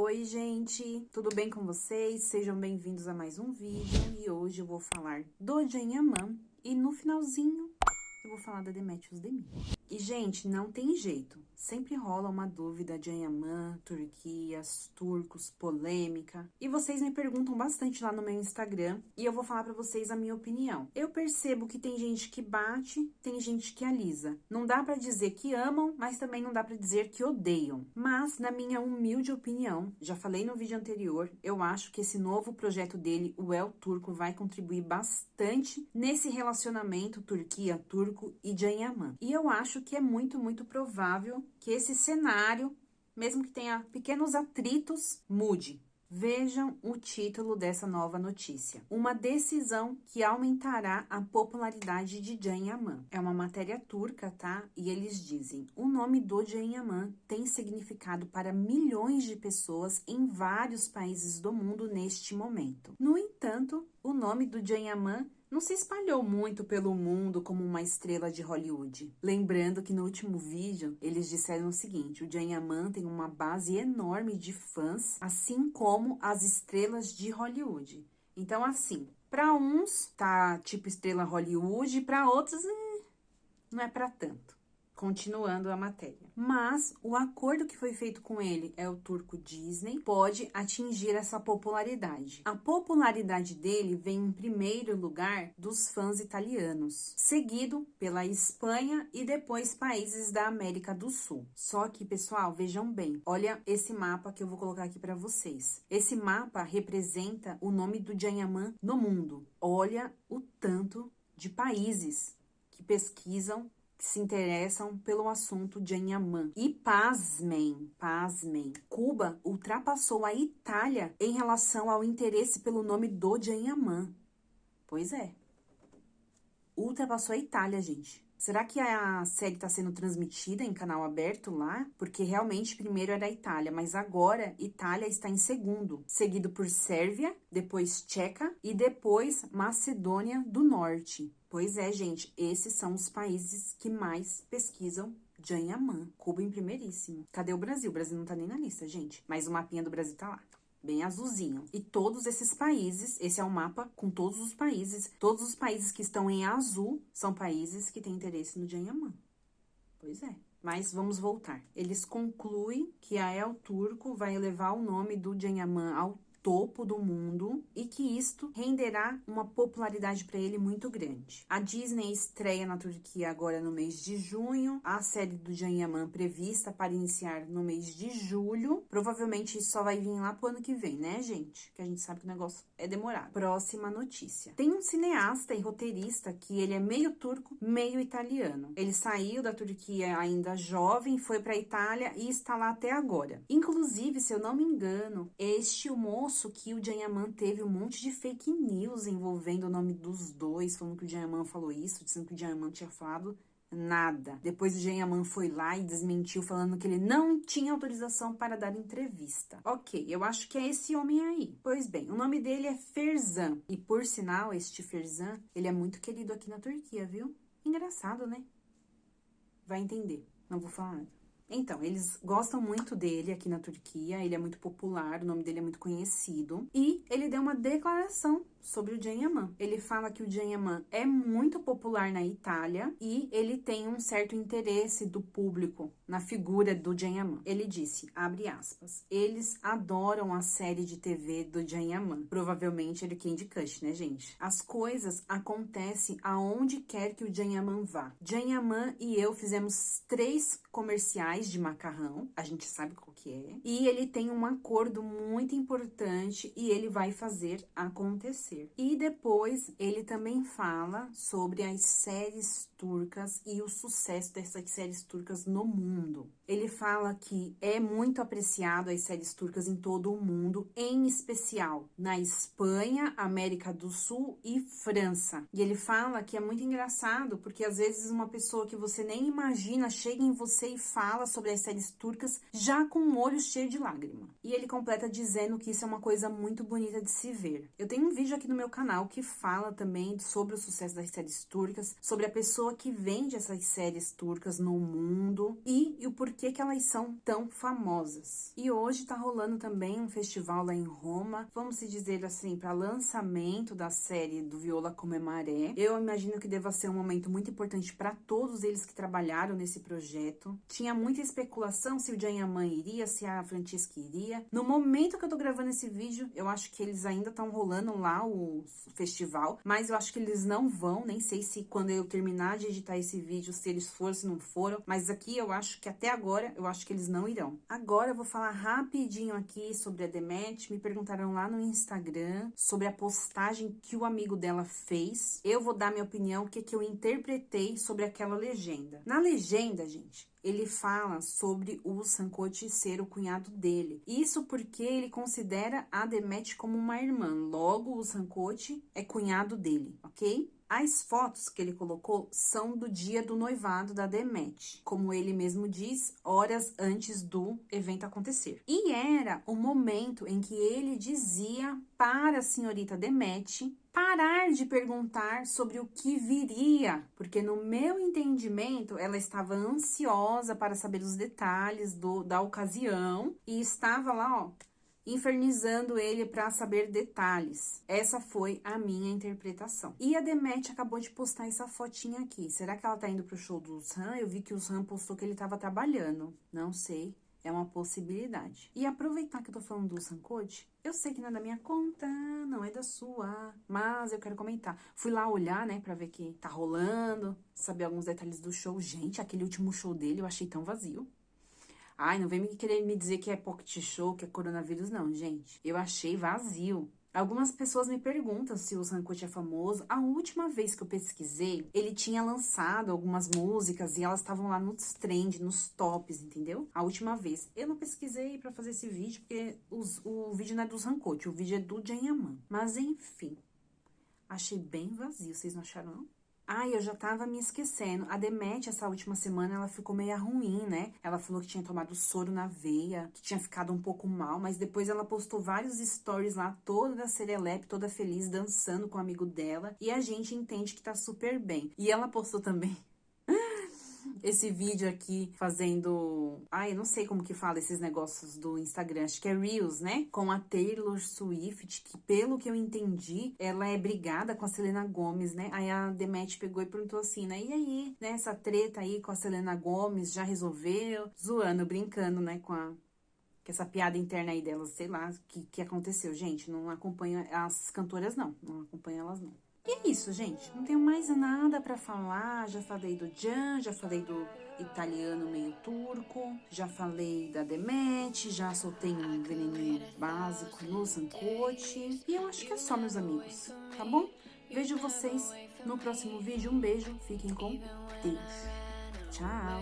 Oi, gente! Tudo bem com vocês? Sejam bem-vindos a mais um vídeo. E hoje eu vou falar do Janyaman e no finalzinho eu vou falar da Demetrios Demir. E, gente, não tem jeito. Sempre rola uma dúvida, Janyaman, Turquia, turcos, polêmica. E vocês me perguntam bastante lá no meu Instagram e eu vou falar pra vocês a minha opinião. Eu percebo que tem gente que bate, tem gente que alisa. Não dá pra dizer que amam, mas também não dá pra dizer que odeiam. Mas, na minha humilde opinião, já falei no vídeo anterior, eu acho que esse novo projeto dele, o El Turco, vai contribuir bastante nesse relacionamento Turquia-Turco e Janyaman. E eu acho que é muito provável que esse cenário, mesmo que tenha pequenos atritos, mude. Vejam o título dessa nova notícia. Uma decisão que aumentará a popularidade de Janyaman. É uma matéria turca, tá? E eles dizem: o nome do Janyaman tem significado para milhões de pessoas em vários países do mundo neste momento. No entanto, o nome do Janyaman não se espalhou muito pelo mundo como uma estrela de Hollywood. Lembrando que no último vídeo, eles disseram o seguinte: o Janyaman tem uma base enorme de fãs, assim como as estrelas de Hollywood. Então, assim, para uns tá tipo estrela Hollywood, para outros não é para tanto. Continuando a matéria. Mas o acordo que foi feito com ele, El Turco Disney, pode atingir essa popularidade. A popularidade dele vem em primeiro lugar dos fãs italianos, seguido pela Espanha e depois países da América do Sul. Só que, pessoal, vejam bem, olha esse mapa que eu vou colocar aqui para vocês. Esse mapa representa o nome do Janyaman no mundo. Olha o tanto de países que pesquisam, que se interessam pelo assunto Janyaman. E pasmem, Cuba ultrapassou a Itália em relação ao interesse pelo nome do Janyaman. Pois é. Ultrapassou a Itália, gente. Será que a série está sendo transmitida em canal aberto lá? Porque realmente primeiro era a Itália, mas agora Itália está em segundo, seguido por Sérvia, depois Tcheca e depois Macedônia do Norte. Pois é, gente, esses são os países que mais pesquisam Janyaman. Cuba em primeiríssimo. Cadê o Brasil? O Brasil não tá nem na lista, gente. Mas o mapinha do Brasil tá lá. Bem azulzinho. E todos esses países, esse é o mapa com todos os países que estão em azul são países que têm interesse no Janyaman. Pois é. Mas vamos voltar. Eles concluem que a El Turco vai elevar o nome do Janyaman ao topo do mundo e que isto renderá uma popularidade para ele muito grande. A Disney estreia na Turquia agora no mês de junho, a série do Janyaman prevista para iniciar no mês de julho. Provavelmente isso só vai vir lá pro ano que vem, né, gente? Que a gente sabe que o negócio é demorado. Próxima notícia. Tem um cineasta e roteirista que ele é meio turco, meio italiano. Ele saiu da Turquia ainda jovem, foi para a Itália e está lá até agora. Inclusive, se eu não me engano, o moço que o Janyaman teve um monte de fake news envolvendo o nome dos dois, falando que o Janyaman falou isso, dizendo que o Janyaman tinha falado nada. Depois o Janyaman foi lá e desmentiu, falando que ele não tinha autorização para dar entrevista. Ok, eu acho que é esse homem aí. Pois bem, o nome dele é Ferzan. E por sinal, este Ferzan, ele é muito querido aqui na Turquia, viu? Engraçado, né? Vai entender, não vou falar nada. Então, eles gostam muito dele aqui na Turquia, ele é muito popular, o nome dele é muito conhecido. E ele deu uma declaração sobre o Janyaman. Ele fala que o Janyaman é muito popular na Itália e ele tem um certo interesse do público na figura do Janyaman. Ele disse, abre aspas, eles adoram a série de TV do Janyaman. Provavelmente ele é Candy Crush, né, gente? As coisas acontecem aonde quer que o Janyaman vá. Janyaman e eu fizemos 3 comerciais de macarrão, a gente sabe qual que é, e ele tem um acordo muito importante e ele vai fazer acontecer. E depois ele também fala sobre as séries turcas e o sucesso dessas séries turcas no mundo. Ele fala que é muito apreciado as séries turcas em todo o mundo, em especial na Espanha, América do Sul e França. E ele fala que é muito engraçado, porque às vezes uma pessoa que você nem imagina chega em você e fala sobre as séries turcas já com o olho cheio de lágrima. E ele completa dizendo que isso é uma coisa muito bonita de se ver. Eu tenho um vídeo aqui no meu canal que fala também sobre o sucesso das séries turcas, sobre a pessoa pessoa que vende essas séries turcas no mundo e o porquê que elas são tão famosas. E hoje tá rolando também um festival lá em Roma, vamos se dizer assim, para lançamento da série do Viola Come Maré. Eu imagino que deva ser um momento muito importante para todos eles que trabalharam nesse projeto. Tinha muita especulação se o Can Yaman iria, se a Francesca iria. No momento que eu tô gravando esse vídeo, eu acho que eles ainda estão rolando lá o festival, mas eu acho que eles não vão, nem sei se quando eu terminar de editar esse vídeo, se eles foram, se não foram, mas aqui eu acho que até agora, eu acho que eles não irão. Agora eu vou falar rapidinho aqui sobre a Demet. Me perguntaram lá no Instagram sobre a postagem que o amigo dela fez. Eu vou dar minha opinião, o que eu interpretei sobre aquela legenda. Na legenda, gente, ele fala sobre o Sankote ser o cunhado dele. Isso porque ele considera a Demet como uma irmã. Logo, o Sankote é cunhado dele, ok? As fotos que ele colocou são do dia do noivado da Demet. Como ele mesmo diz, horas antes do evento acontecer. E era o momento em que ele dizia para a senhorita Demet parar de perguntar sobre o que viria, porque no meu entendimento ela estava ansiosa para saber os detalhes da ocasião e estava lá, ó, infernizando ele para saber detalhes. Essa foi a minha interpretação. E a Demet acabou de postar essa fotinha aqui. Será que ela tá indo pro show do Sam? Eu vi que o Sam postou que ele tava trabalhando. Não sei. É uma possibilidade. E aproveitar que eu tô falando do Sankote, eu sei que não é da minha conta, não é da sua, mas eu quero comentar. Fui lá olhar, né, pra ver que tá rolando, saber alguns detalhes do show. Gente, aquele último show dele eu achei tão vazio. Ai, não vem querer me dizer que é pocket show, que é coronavírus, não, gente. Eu achei vazio. Algumas pessoas me perguntam se o Sankote é famoso. A última vez que eu pesquisei, ele tinha lançado algumas músicas e elas estavam lá nos trend, nos tops, entendeu? A última vez. Eu não pesquisei pra fazer esse vídeo, porque o vídeo não é do Sankote, o vídeo é do Can Yaman. Mas enfim, achei bem vazio, vocês não acharam, não? Ai, eu já tava me esquecendo. A Demet, essa última semana, ela ficou meio ruim, né? Ela falou que tinha tomado soro na veia, que tinha ficado um pouco mal, mas depois ela postou vários stories lá, toda serelepe, toda feliz, dançando com o amigo dela. E a gente entende que tá super bem. E ela postou também esse vídeo aqui fazendo... Ai, eu não sei como que fala esses negócios do Instagram. Acho que é Reels, né? Com a Taylor Swift, que pelo que eu entendi, ela é brigada com a Selena Gomez, né? Aí a Demet pegou e perguntou assim, né? E aí, né? Essa treta aí com a Selena Gomez já resolveu? Zoando, brincando, né? Com essa piada interna aí delas, sei lá, que aconteceu. Gente, não acompanho as cantoras, não. Não acompanho elas, não. E é isso, gente. Não tenho mais nada pra falar. Já falei do Can, já falei do italiano meio turco, já falei da Demet, já soltei um veneninho básico no Sankote. E eu acho que é só, meus amigos, tá bom? Vejo vocês no próximo vídeo. Um beijo, fiquem com Deus. Tchau!